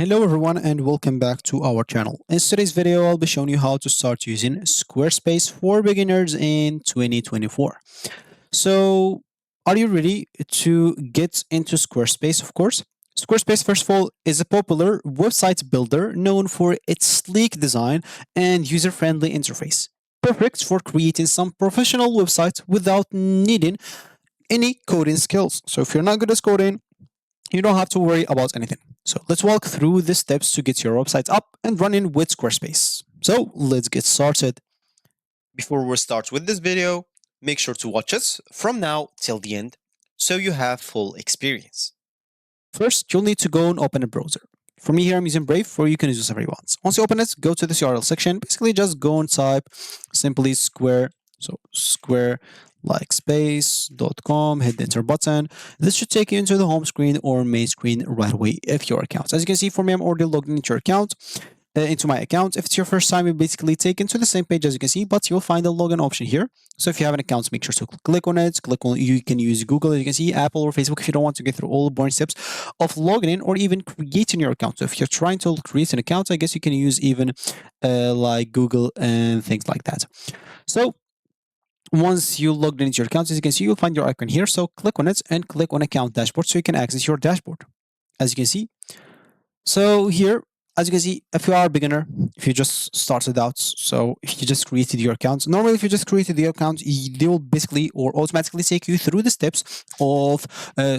Hello everyone and welcome back to our channel. In today's video, I'll be showing you how to start using Squarespace for beginners in 2024. So, are you ready to get into Squarespace, of course? Squarespace, first of all, is a popular website builder known for its sleek design and user-friendly interface. Perfect for creating some professional websites without needing any coding skills. So if you're not good at coding, you don't have to worry about anything. So let's walk through the steps to get your website up and running with Squarespace. So let's get started. Before we start with this video, make sure to watch us from now till the end so you have full experience. First, you'll need to go and open a browser. For me here, I'm using Brave, or you can use this whatever you want. Once you open it, go to this URL section. Basically, just go and type simply square, so square like space.com, hit the enter button. This should take you into the home screen or main screen right away if your account. As you can see, for me, I'm already logged into your account. Into my account. If it's your first time, you basically take into the same page as you can see, but you'll find a login option here. So if you have an account, make sure to click on it. You can use Google, as you can see, Apple or Facebook if you don't want to get through all the boring steps of logging in or even creating your account. So if you're trying to create an account, I guess you can use even like Google and things like that. So once you logged into your account, as you can see, you'll find your icon here. So click on it and click on account dashboard so you can access your dashboard, as you can see. So here, as you can see, if you are a beginner, if you just started out, so if you just created your account, normally if you just created the account, they will basically or automatically take you through the steps of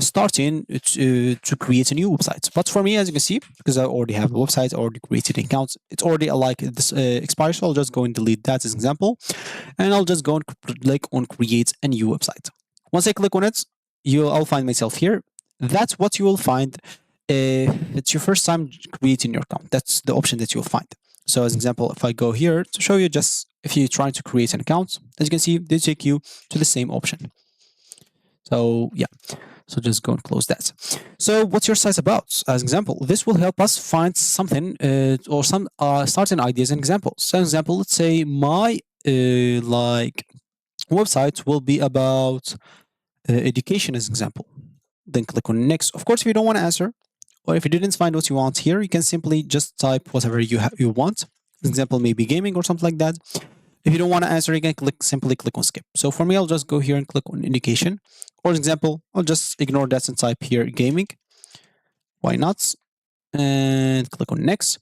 starting to create a new website. But for me, as you can see, because I already have a website, I already created an account, it's already like this expired, so I'll just go and delete that as an example, and I'll just go and click on create a new website. Once I click on it, I'll find myself here. That's what you will find. It's your first time creating your account. That's the option that you'll find. So as an example, if I go here to show you just if you're trying to create an account, as you can see, they take you to the same option. So yeah, so just go and close that. So what's your site about? As an example, this will help us find something or some starting ideas and examples. So as an example, let's say my like website will be about education as an example. Then click on next. Of course, if you don't want to answer, or if you didn't find what you want here, you can simply just type whatever you want. For example, maybe gaming or something like that. If you don't want to answer, you can simply click on skip. So for me, I'll just go here and click on education. For example, I'll just ignore that and type here gaming. Why not? And click on next.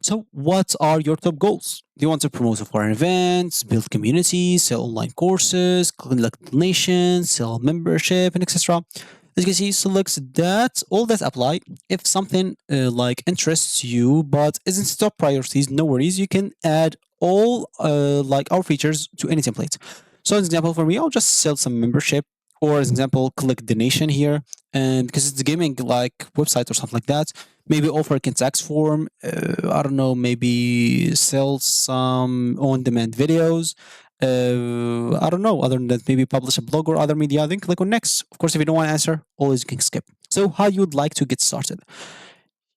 So what are your top goals? Do you want to promote foreign events, build communities, sell online courses, collect donations, sell membership, and etc.? As you can see, select that, all that apply. If something like interests you but isn't top priorities, no worries. You can add all like our features to any template. So as an example for me, I'll just sell some membership, or as an example, click donation here. And because it's a gaming like website or something like that, maybe offer a contact form. I don't know, maybe sell some on-demand videos. I don't know, other than that, maybe publish a blog or other media, then click on next. Of course, if you don't want to answer, always you can skip. So how you would like to get started?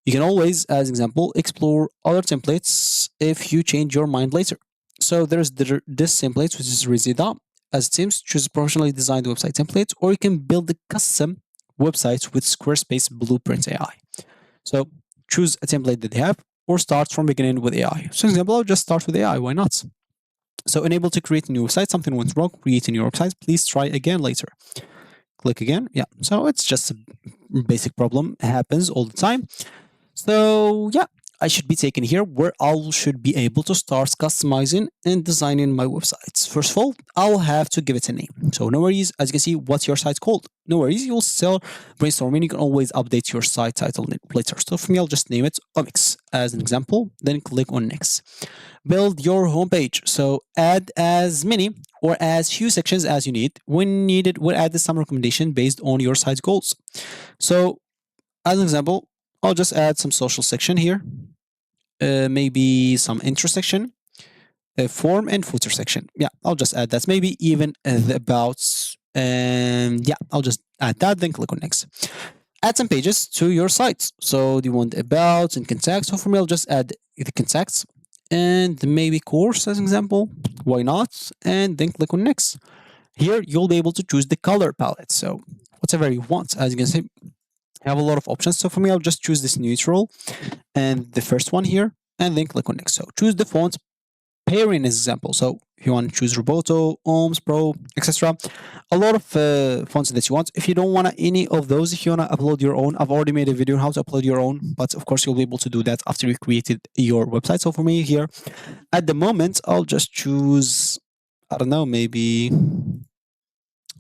You can always, as example, explore other templates if you change your mind later. So there's this template, which is Resida. As it seems, choose professionally designed website templates, or you can build a custom website with Squarespace Blueprint AI. So choose a template that they have, or start from beginning with AI. So, for example, I'll just start with AI. Why not? So enable to create a new website. Something went wrong. Create a new website. Please try again later. Click again. Yeah. So it's just a basic problem. It happens all the time. So yeah, I should be taken here where I should be able to start customizing and designing my websites. First of all, I'll have to give it a name. So no worries, as you can see, what's your site called? No worries, you'll still brainstorming. You can always update your site title later. So for me, I'll just name it Omics as an example, then click on next. Build your homepage. So add as many or as few sections as you need. When needed, we'll add some recommendation based on your site goals. So as an example, I'll just add some social section here, maybe some intro section, a form and footer section. Yeah, I'll just add that. Maybe even the abouts. And yeah, I'll just add that, then click on next. Add some pages to your site. So do you want about and contacts? So for me, I'll just add the contacts and maybe course as an example. Why not? And then click on next. Here, you'll be able to choose the color palette. So whatever you want, as you can see. You have a lot of options. So for me, I'll just choose this neutral and the first one here, and then click on next. So choose the font pairing as example. So if you want to choose Roboto, Ohms, Pro, etc. A lot of fonts that you want. If you don't want any of those, if you want to upload your own, I've already made a video on how to upload your own, but of course you'll be able to do that after you created your website. So for me here, at the moment, I'll just choose, I don't know, maybe,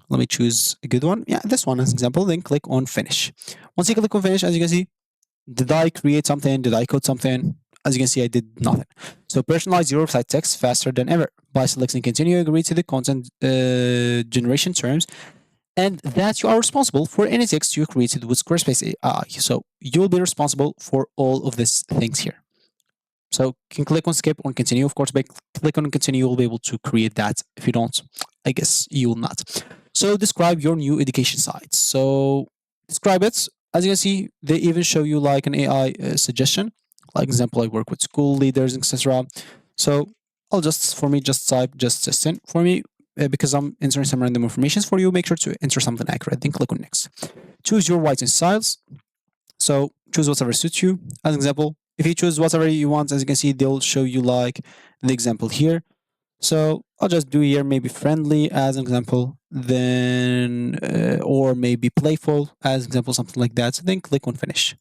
let me choose a good one. Yeah, this one as example, then click on finish. Once you click on finish, as you can see, did I create something? Did I code something? As you can see, I did nothing. So personalize your website text faster than ever by selecting continue, agree to the content generation terms, and that you are responsible for any text you created with Squarespace AI. So you'll be responsible for all of these things here. So you can click on skip or continue. Of course, by click on continue, you'll be able to create that. If you don't, I guess you will not. So describe your new education site. So describe it. As you can see, they even show you like an AI suggestion. Like example, I work with school leaders, etc. So I'll just, for me, just type just assistant for me because I'm entering some random information for you. Make sure to enter something accurate. Then click on next. Choose your writing styles. So choose whatever suits you. As an example, if you choose whatever you want, as you can see, they'll show you like the example here. So I'll just do here maybe friendly as an example, then or maybe playful as an example, something like that. Then click on finish.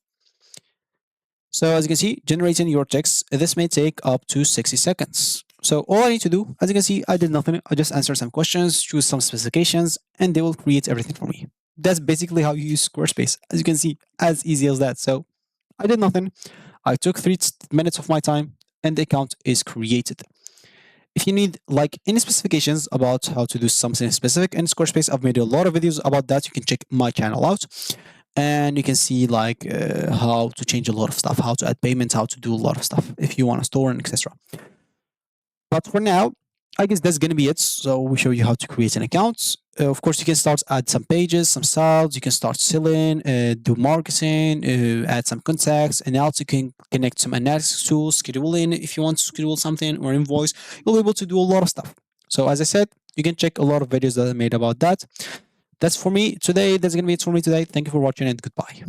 So as you can see, generating your text, this may take up to 60 seconds. So all I need to do, as you can see, I did nothing. I just answer some questions, choose some specifications, and they will create everything for me. That's basically how you use Squarespace. As you can see, as easy as that. So I did nothing. I took 3 minutes of my time and the account is created. If you need like any specifications about how to do something specific in Squarespace, I've made a lot of videos about that. You can check my channel out and you can see like how to change a lot of stuff, how to add payments, how to do a lot of stuff if you want to store and etc. But for now, I guess that's going to be it. So we show you how to create an account. Of course, you can start add some pages, some styles. You can start selling, do marketing, add some contacts, and also you can connect some analytics tools, scheduling. If you want to schedule something or invoice, you'll be able to do a lot of stuff. So as I said, you can check a lot of videos that I made about that. That's for me today. That's going to be it for me today. Thank you for watching and goodbye.